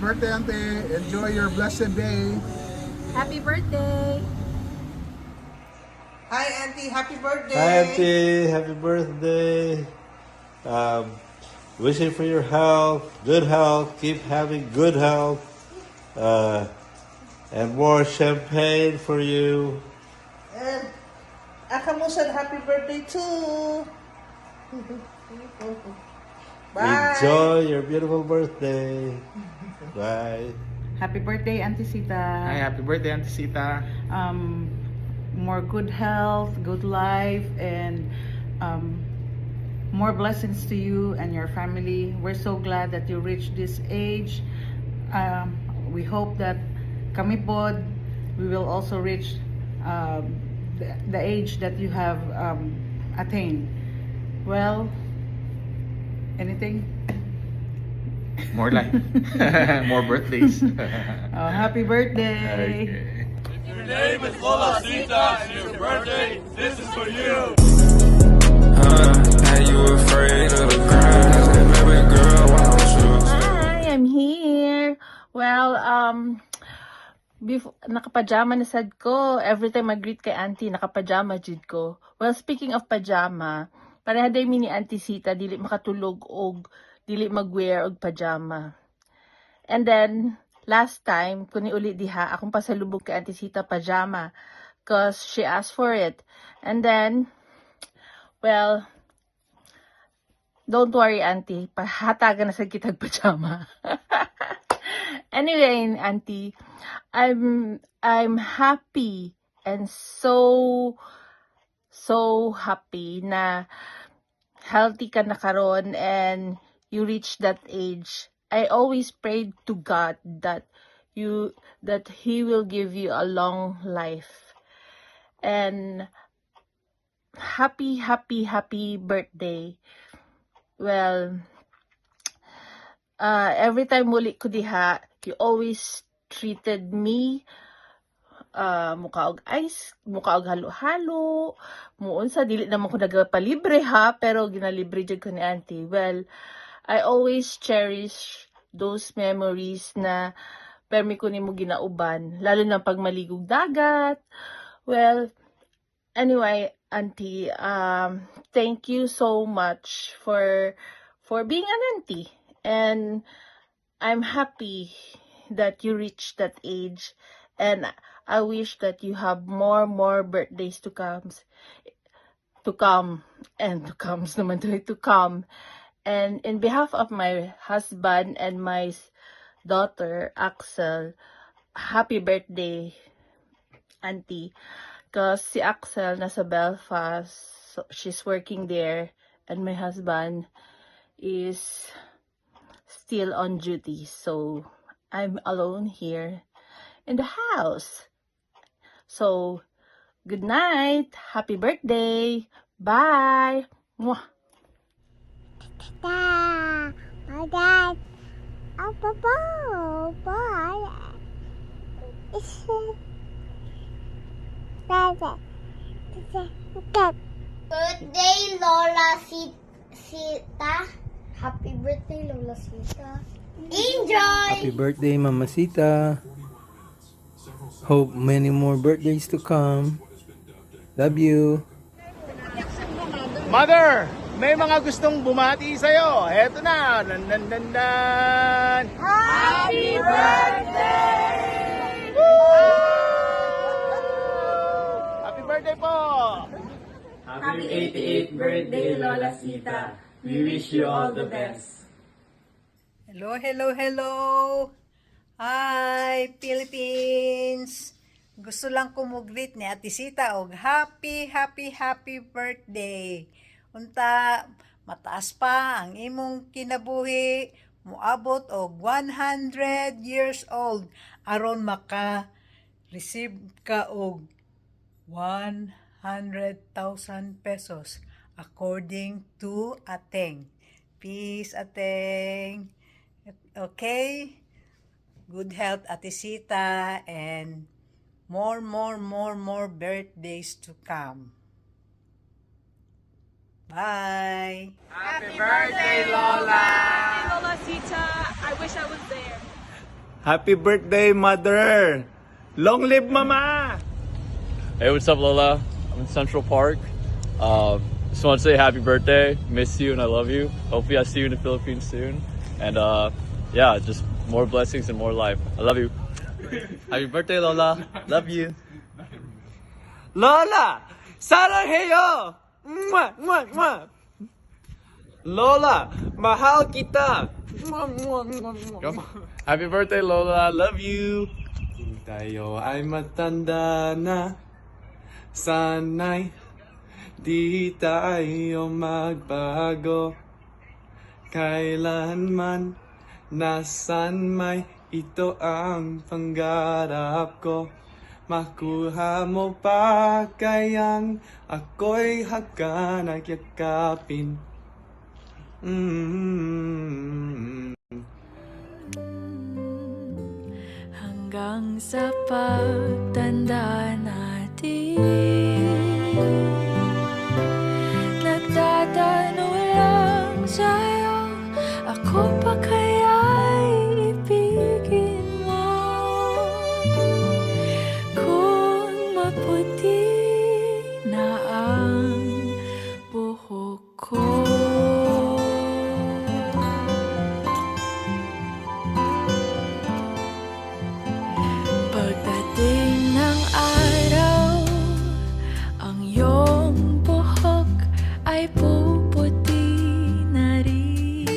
birthday, Auntie. Enjoy your blessed day. Happy birthday! Hi, Auntie. Happy birthday. Hi, Auntie. Happy birthday. Um, wishing for your health, good health. Keep having good health. And more champagne for you. And Akamo said happy birthday too. Bye. Enjoy your beautiful birthday. Bye. Happy birthday, Auntie Sita. Hi, happy birthday, Auntie Sita. More good health, good life, and more blessings to you and your family. We're so glad that you reached this age. We hope that kami pod, we will also reach the age that you have attained. Well, anything? More life. More birthdays. Happy birthday! Okay. Your name is Lola Sita, and your birthday, this is for you. Now you afraid of the ground. I said, baby girl, why don't you? Hi, I'm here. Well, before, nakapajama na sad ko. Every time I greet kay auntie, nakapajama jud ko. Well, speaking of pajama, parehaday mi ni Auntie Sita, dili makatulog og dili mag-wear og pajama. And then, last time, kuni uli diha, akong pasalubog kay Auntie Sita pajama. Cause she asked for it. And then, well, don't worry, Auntie. Hatagan na sa kitag pajama. Anyway, Auntie, I'm happy and so happy na healthy ka na karon and you reach that age. I always prayed to God that He will give you a long life. And happy birthday. Well, every time muli ko diha, you always treated me mukha og ice, mukha og halo-halo, muunsa dili naman ko nagapalibre ha, pero ginalibre jud ko ni auntie. Well, I always cherish those memories na permi ko nimo ginauban, lalo na pag maligog dagat. Well, anyway, auntie, thank you so much for being an auntie. And I'm happy that you reached that age, and I wish that you have more birthdays to come, And in behalf of my husband and my daughter, Axel, happy birthday, auntie. Because si Axel nasa Belfast, so she's working there, and my husband is still on duty, so I'm alone here in the house. So, good night, happy birthday, bye. Mwah. Dad, bye. Birthday, Lola Sita. Happy birthday, Lola Sita. Enjoy! Happy birthday, Mama Sita. Hope many more birthdays to come. Love you. Mother, may mga gustong bumati sa'yo. Eto na. Dan. Happy birthday! Happy birthday po! Happy 88th birthday, Lola Sita. We wish you all the best. Hello. Hi, Philippines! Gusto lang kumugrit ni Ate Sita og happy birthday. Unta, mataas pa ang imong kinabuhi, muabot og 100 years old aron maka-receive ka og 100,000 pesos according to Ateng. Peace, Ateng. Okay? Good health, Ate Sita, and more birthdays to come. Bye! Happy birthday, Lola! Lola Sita, I wish I was there. Happy birthday, mother! Long live mama! Hey, what's up, Lola? I'm in Central Park. Just want to say happy birthday. Miss you and I love you. Hopefully I see you in the Philippines soon. And yeah, just more blessings and more life. I love you. Happy birthday, Lola. Love you. Lola! 사랑해요! Mwah, mwah, mwah. Lola, mahal kita! Mwah, mwah, mwah, mwah. Happy birthday, Lola. Love you. Tayo ay matanda na, sana'y di tayo magbago. Kailanman, nasan may ito ang pangarap ko. Makuha mo pa kayang ako'y haganag yakapin. Hanggang sa pagtanda natin, nagtatanong lang sa'yo, ako pa kaya'y ibigin mo? Kung maputi na ang buhok ko, pagdating ng araw, ang iyong buhok ay puputi na rin.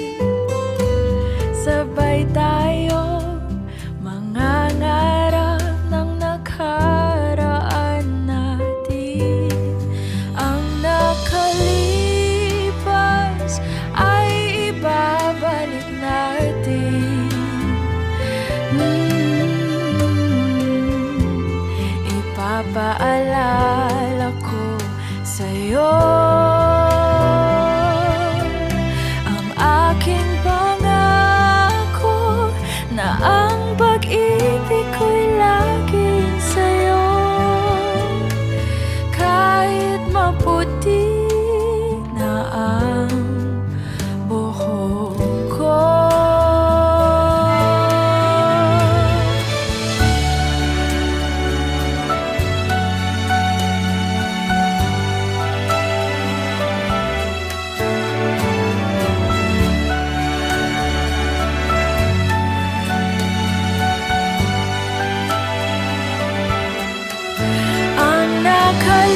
Sabay tayo mangangarap ng nakaraan natin. Ang nakalipas ay ibabalik natin. Ipapaalala ko sa'yo ang aking pangako na ang pag-ibig ko'y laging sa'yo. Kahit maputi na ang buhok ko. Ang nakalipas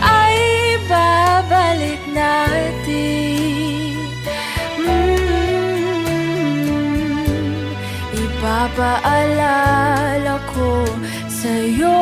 ay ibabalik natin. Ipapaalala ko sa'yo